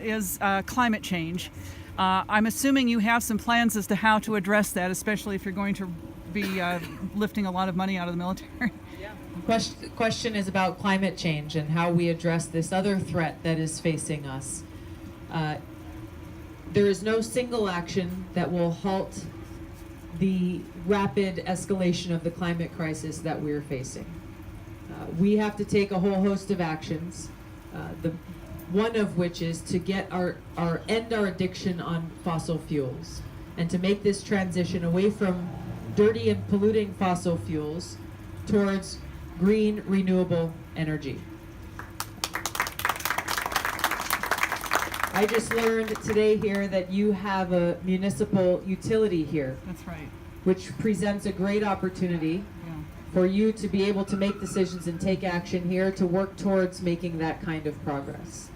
is climate change. I'm assuming you have some plans as to how to address that, especially if you're going to be lifting a lot of money out of the military. Question is about climate change and how we address this other threat that is facing us. There is no single action that will halt the rapid escalation of the climate crisis that we're facing. We have to take a whole host of actions, one of which is to get end our addiction on fossil fuels and to make this transition away from dirty and polluting fossil fuels towards green, renewable energy. I just learned today here that you have a municipal utility here. That's right. Which presents a great opportunity for you to be able to make decisions and take action here to work towards making that kind of progress.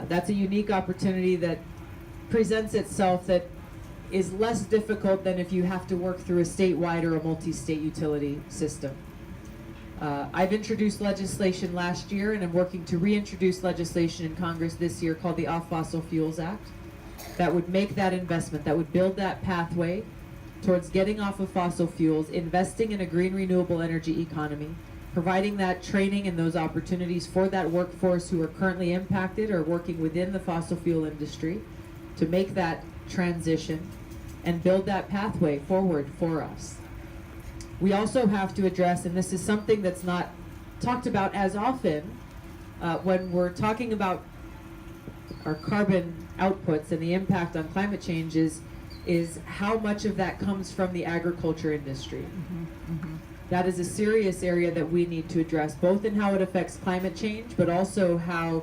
That's a unique opportunity that presents itself that is less difficult than if you have to work through a statewide or a multi-state utility system. I've introduced legislation last year, and I'm working to reintroduce legislation in Congress this year called the Off Fossil Fuels Act that would make that investment, that would build that pathway towards getting off of fossil fuels, investing in a green renewable energy economy, providing that training and those opportunities for that workforce who are currently impacted or working within the fossil fuel industry to make that transition and build that pathway forward for us. We also have to address, and this is something that's not talked about as often when we're talking about our carbon outputs and the impact on climate change, is how much of that comes from the agriculture industry. That is a serious area that we need to address, both in how it affects climate change, but also how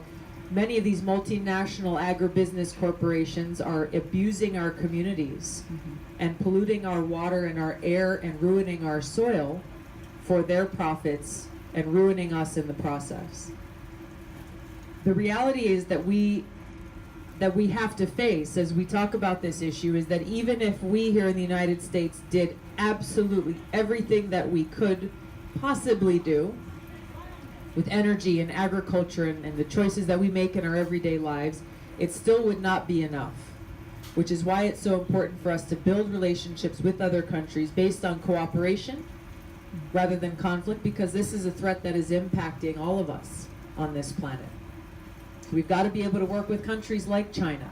many of these multinational agribusiness corporations are abusing our communities and polluting our water and our air and ruining our soil for their profits and ruining us in the process. The reality is that we have to face as we talk about this issue is that even if we here in the United States did absolutely everything that we could possibly do with energy and agriculture and the choices that we make in our everyday lives, it still would not be enough, which is why it's so important for us to build relationships with other countries based on cooperation rather than conflict, because this is a threat that is impacting all of us on this planet. So we've got to be able to work with countries like China,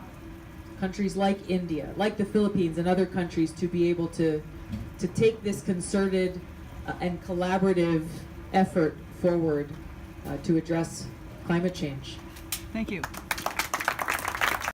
countries like India, like the Philippines and other countries to be able to take this concerted and collaborative effort forward to address climate change. Thank you.